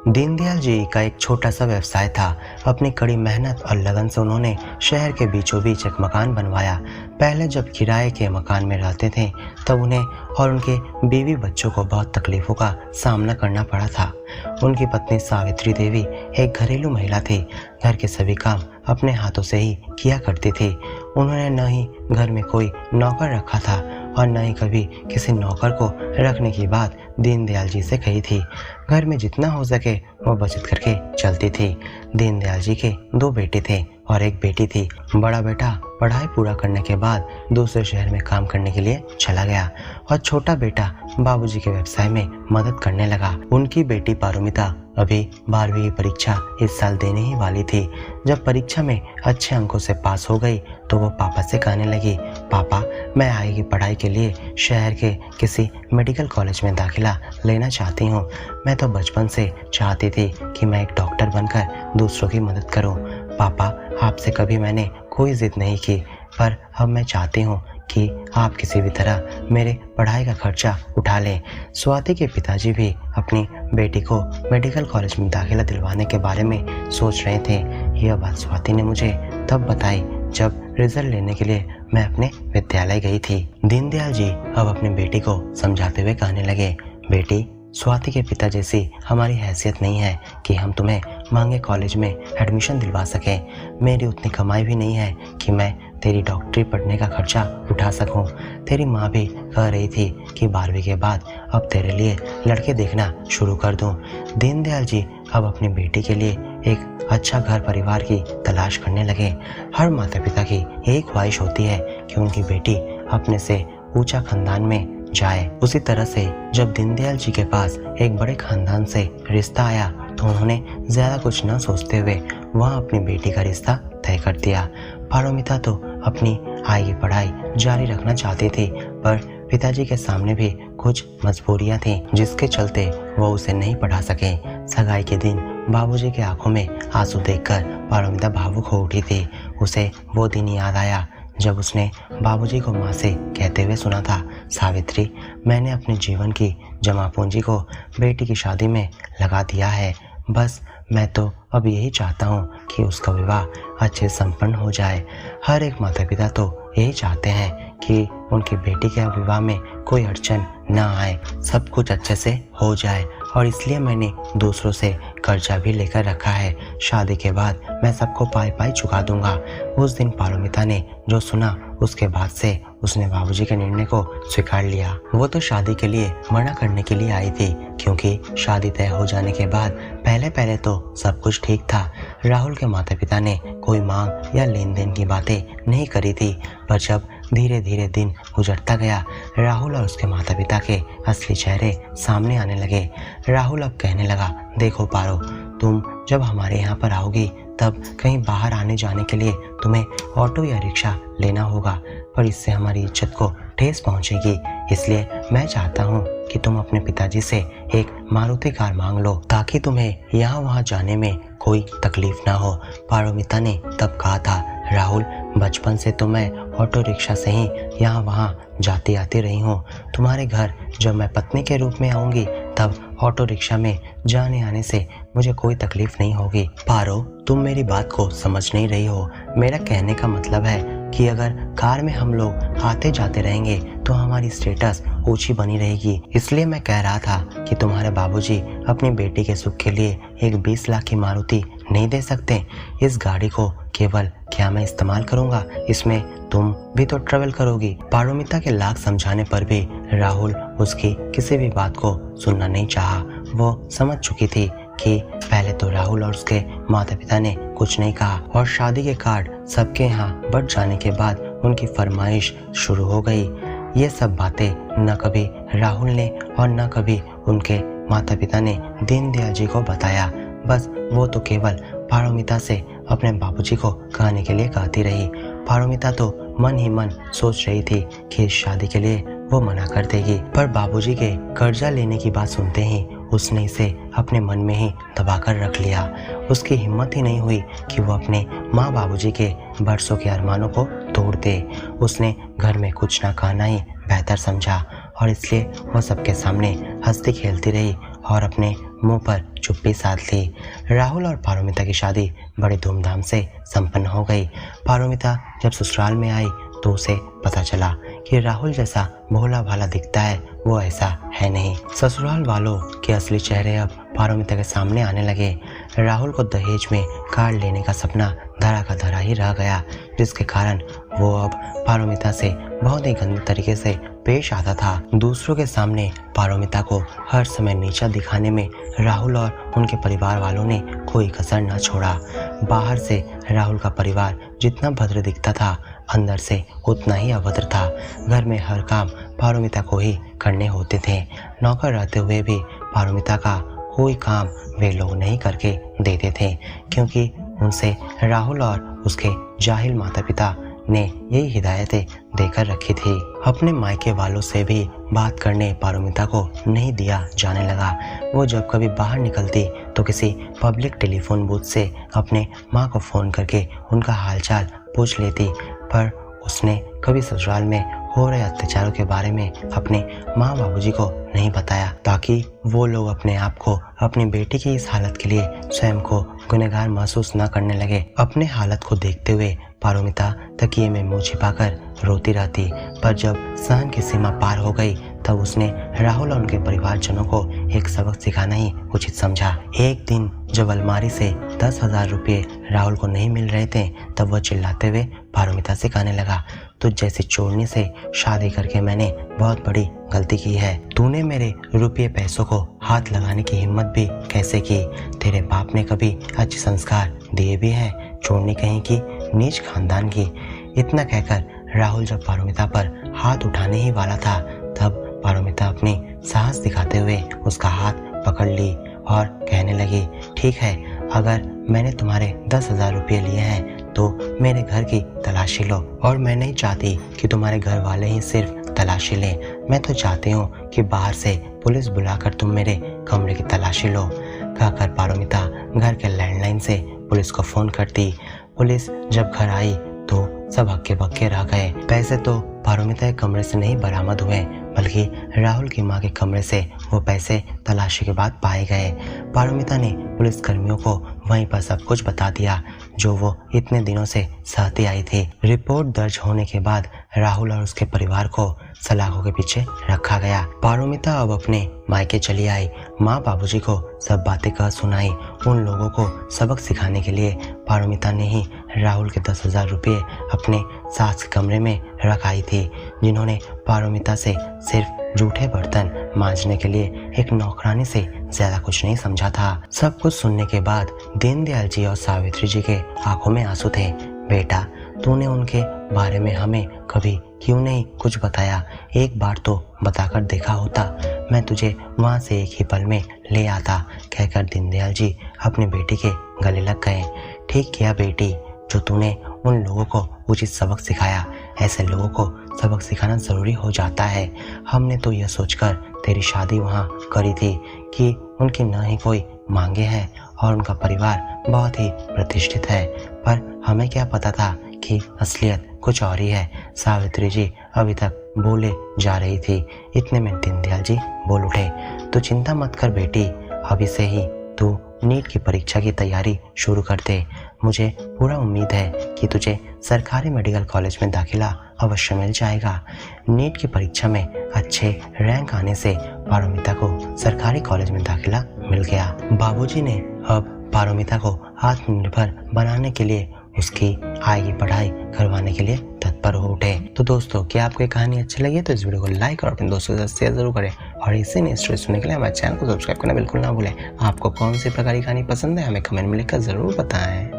दीनदयाल जी का एक छोटा सा व्यवसाय था। अपनी कड़ी मेहनत और लगन से उन्होंने शहर के बीचों बीच एक मकान बनवाया। पहले जब किराए के मकान में रहते थे तब उन्हें और उनके बीवी बच्चों को बहुत तकलीफों का सामना करना पड़ा था। उनकी पत्नी सावित्री देवी एक घरेलू महिला थी। घर के सभी काम अपने हाथों से ही किया करती थी। उन्होंने न ही घर में कोई नौकर रखा था और न ही कभी किसी नौकर को रखने की बात दीनदयाल जी से कही थी। घर में जितना हो सके वो बचत करके चलती थी। दीनदयाल जी के 2 बेटे थे और एक बेटी थी। बड़ा बेटा पढ़ाई पूरा करने के बाद दूसरे शहर में काम करने के लिए चला गया और छोटा बेटा बाबूजी के व्यवसाय में मदद करने लगा। उनकी बेटी पारुमिता अभी 12वीं की परीक्षा इस साल देने ही वाली थी। जब परीक्षा में अच्छे अंकों से पास हो गई तो वो पापा से कहने लगी, पापा मैं आगे की पढ़ाई के लिए शहर के किसी मेडिकल कॉलेज में दाखिला लेना चाहती हूँ। मैं तो बचपन से चाहती थी कि मैं एक डॉक्टर बनकर दूसरों की मदद करूँ। पापा आपसे कभी मैंने कोई जिद नहीं की, पर अब मैं चाहती हूँ कि आप किसी भी तरह मेरे पढ़ाई का खर्चा उठा लें। स्वाति के पिताजी भी अपनी बेटी को मेडिकल कॉलेज में दाखिला दिलवाने के बारे में सोच रहे थे। यह बात स्वाति ने मुझे तब बताई जब रिजल्ट लेने के लिए मैं अपने विद्यालय गई थी। दीनदयाल जी अब अपनी बेटी को समझाते हुए कहने लगे, बेटी स्वाति के पिता जैसी हमारी हैसियत नहीं है कि हम तुम्हें महंगे कॉलेज में एडमिशन दिलवा सकें। मेरी उतनी कमाई भी नहीं है कि मैं तेरी डॉक्टरी पढ़ने का खर्चा उठा सकूं। तेरी माँ भी कह रही थी कि 12वीं के बाद अब तेरे लिए लड़के देखना शुरू कर दूं। दीनदयाल जी अब अपनी बेटी के लिए एक अच्छा घर परिवार की तलाश करने लगे। हर माता पिता की यही ख्वाहिश होती है कि उनकी बेटी अपने से ऊंचा खानदान में जाए। उसी तरह से जब दीनदयाल जी के पास एक बड़े खानदान से रिश्ता आया तो उन्होंने ज्यादा कुछ न सोचते हुए वहां अपनी बेटी का रिश्ता तय कर दिया। पारुमिता तो अपनी आगे पढ़ाई जारी रखना चाहती थी, पर पिताजी के सामने भी कुछ मजबूरियां थीं जिसके चलते वो उसे नहीं पढ़ा सके। सगाई के दिन बाबूजी के आंखों में आंसू देखकर पारुमिता भावुक हो उठी थी। उसे वो दिन याद आया जब उसने बाबूजी को माँ से कहते हुए सुना था, सावित्री मैंने अपने जीवन की जमा पूंजी को बेटी की शादी में लगा दिया है। बस मैं तो अब यही चाहता हूँ कि उसका विवाह अच्छे संपन्न हो जाए। हर एक माता पिता तो यही चाहते हैं कि उनकी बेटी के विवाह में कोई अड़चन न आए, सब कुछ अच्छे से हो जाए, और इसलिए मैंने दूसरों से कर्जा भी लेकर रखा है। शादी के बाद मैं सबको पाई पाई चुका दूंगा। उस दिन पारुमिता ने जो सुना उसके बाद से उसने बाबूजी के निर्णय को स्वीकार लिया। वो तो शादी के लिए मना करने के लिए आई थी, क्योंकि शादी तय हो जाने के बाद पहले पहले तो सब कुछ ठीक था। राहुल के माता पिता ने कोई मांग या लेन देन की बातें नहीं करी थी, पर जब धीरे धीरे दिन गुजरता गया राहुल और उसके माता पिता के असली चेहरे सामने आने लगे। राहुल अब कहने लगा, देखो पारो, तुम जब हमारे यहाँ पर आओगी तब कहीं बाहर आने जाने के लिए तुम्हें ऑटो या रिक्शा लेना होगा, पर इससे हमारी इज्जत को ठेस पहुंचेगी। इसलिए मैं चाहता हूँ कि तुम अपने पिताजी से एक मारुति कार मांग लो ताकि तुम्हें यहाँ वहाँ जाने में कोई तकलीफ ना हो। पारुमिता ने तब कहा था, राहुल बचपन से तो मैं ऑटो रिक्शा से ही यहाँ वहाँ जाती आती रही हूँ। तुम्हारे घर जब मैं पत्नी के रूप में आऊँगी तब ऑटो रिक्शा में जाने आने से मुझे कोई तकलीफ नहीं होगी। पारो, तुम मेरी बात को समझ नहीं रही हो। मेरा कहने का मतलब है कि अगर कार में हम लोग आते जाते रहेंगे तो हमारी स्टेटस ऊंची बनी रहेगी। इसलिए मैं कह रहा था कि तुम्हारे बाबूजी अपनी बेटी के सुख के लिए एक 20 लाख की मारुति नहीं दे सकते। इस गाड़ी को केवल क्या मैं इस्तेमाल करूंगा, इसमें तुम भी तो ट्रेवल करोगी। पारुमिता के लाख समझाने पर भी राहुल उसकी किसी भी बात को सुनना नहीं चाहा। वो समझ चुकी थी कि पहले तो राहुल और उसके माता पिता ने कुछ नहीं कहा और शादी के कार्ड सबके यहाँ बढ़ जाने के बाद उनकी फरमाइश शुरू हो गई। ये सब बातें न कभी राहुल ने और न कभी उनके माता पिता ने दीनदयाल जी को बताया। बस वो तो केवल पारुमिता से अपने बाबूजी को कहने के लिए कहती रही। पारुमिता तो मन ही मन सोच रही थी कि इस शादी के लिए वो मना कर देगी, पर बाबूजी के कर्जा लेने की बात सुनते ही उसने इसे अपने मन में ही दबाकर रख लिया। उसकी हिम्मत ही नहीं हुई कि वो अपने माँ बाबूजी के बरसों के अरमानों को तोड़ दे। उसने घर में कुछ ना कहना ही बेहतर समझा और इसलिए वो सबके सामने हंसती खेलती रही और अपने मुंह पर चुप्पी साध ली। राहुल और पारोमिता की शादी बड़े धूमधाम से संपन्न हो गई। पारोमिता जब ससुराल में आई तो उसे पता चला कि राहुल जैसा भोला भाला दिखता है वो ऐसा है नहीं। ससुराल वालों के असली चेहरे अब पारोमिता के सामने आने लगे। राहुल को दहेज में कार लेने का सपना धरा का धरा ही रह गया, जिसके कारण वो अब पारोमिता से बहुत ही गंदे तरीके से पेश आता था। दूसरों के सामने पारोमिता को हर समय नीचा दिखाने में राहुल और उनके परिवार वालों ने कोई कसर न छोड़ा। बाहर से राहुल का परिवार जितना भद्र दिखता था, अंदर से उतना ही अभद्र था। घर में हर काम पारोमिता को ही करने होते थे। नौकर रहते हुए भी पारोमिता का कोई काम वे लोग नहीं करके देते थे, क्योंकि उनसे राहुल और उसके जाहिल माता पिता ने यही हिदायतें देकर रखी थी। अपने मायके वालों से भी बात करने पारोमिता को नहीं दिया जाने लगा। वो जब कभी बाहर निकलती तो किसी पब्लिक टेलीफोन बूथ से अपने माँ को फ़ोन करके उनका हालचाल पूछ लेती, पर उसने कभी ससुराल में हो रहे अत्याचारों के बारे में अपने माँ बाबूजी को नहीं बताया, ताकि वो लोग अपने आप को अपनी बेटी की इस हालत के लिए स्वयं को गुनहगार महसूस न करने लगे। अपने हालत को देखते हुए पारोमिता तकिए में मुंह छिपाकर रोती रहती, पर जब सहन की सीमा पार हो गई तब उसने राहुल और उनके परिवारजनों को एक सबक सिखाना ही उचित समझा। एक दिन जब अलमारी से 10,000 रुपये राहुल को नहीं मिल रहे थे, तब वह चिल्लाते हुए पारोमिता से कहने लगा, तुझ जैसी चोरनी से शादी करके मैंने बहुत बड़ी गलती की है। तूने मेरे रुपये पैसों को हाथ लगाने की हिम्मत भी कैसे की? तेरे बाप ने कभी अच्छे संस्कार दिए भी हैं? चोरनी कहीं की, नीच खानदान की। इतना कहकर राहुल जब पारोमिता पर हाथ उठाने ही वाला था, तब पारोमिता अपनी साहस दिखाते हुए उसका हाथ पकड़ ली और कहने लगी, ठीक है, अगर मैंने तुम्हारे 10,000 रुपये लिए हैं तो मेरे घर की तलाशी लो, और मैं नहीं चाहती कि तुम्हारे घर वाले ही सिर्फ तलाशी लें। मैं तो चाहती हूँ कि बाहर से पुलिस बुलाकर तुम मेरे कमरे की तलाशी लो। कहकर पारोमिता घर के लैंडलाइन से पुलिस को फ़ोन करती। पुलिस जब घर आई तो सब हक्के बक्के रह गए। पैसे तो पारोमिता के कमरे से नहीं बरामद हुए, बल्कि राहुल की मां के कमरे से वो पैसे तलाशी के बाद पाए गए। पारोमिता ने पुलिस कर्मियों को वहीं पर सब कुछ बता दिया जो वो इतने दिनों से सहती आई थी। रिपोर्ट दर्ज होने के बाद राहुल और उसके परिवार को सलाखों के पीछे रखा गया। पारोमिता अब अपने मायके चली आई। माँ बाबूजी को सब बातें कह सुनाई। उन लोगों को सबक सिखाने के लिए पारोमिता ने ही राहुल के 10,000 रुपये अपने सास के कमरे में रख आई थी, जिन्होंने पारोमिता से सिर्फ जूठे बर्तन मांजने के लिए एक नौकरानी से ज्यादा कुछ नहीं समझा था। सब कुछ सुनने के बाद दीनदयाल जी और सावित्री जी के आंखों में आंसू थे। बेटा, तूने उनके बारे में हमें कभी क्यों नहीं कुछ बताया? एक बार तो बताकर देखा होता, मैं तुझे वहाँ से एक ही पल में ले आता। कहकर दीनदयाल जी अपनी बेटी के गले लग गए। ठीक किया बेटी, जो तूने उन लोगों को उचित सबक सिखाया। ऐसे लोगों को सबक सिखाना ज़रूरी हो जाता है। हमने तो यह सोचकर तेरी शादी वहाँ करी थी कि उनकी न ही कोई मांगे हैं और उनका परिवार बहुत ही प्रतिष्ठित है, पर हमें क्या पता था कि असलियत कुछ और ही है। सावित्री जी अभी तक बोले जा रही थी, इतने में दीनदयाल जी बोल उठे, तो चिंता मत कर बेटी, अभी से ही तू नीट की परीक्षा की तैयारी शुरू कर दे। मुझे पूरा उम्मीद है कि तुझे सरकारी मेडिकल कॉलेज में दाखिला अवश्य मिल जाएगा। नीट की परीक्षा में अच्छे रैंक आने से पारोमिता को सरकारी कॉलेज में दाखिला मिल गया। बाबूजी ने अब पारोमिता को आत्मनिर्भर बनाने के लिए उसकी आगे पढ़ाई करवाने के लिए तत्पर हो उठे। तो दोस्तों, क्या आपको ये कहानी अच्छी लगी तो इस वीडियो को लाइक और अपने दोस्तों के साथ शेयर जरूर करें, और इसी नई स्टोरी सुनने के लिए हमारे चैनल को सब्सक्राइब करना बिल्कुल ना भूलें। आपको कौन सी प्रकार की कहानी पसंद है हमें कमेंट में लिखकर जरूर बताएं।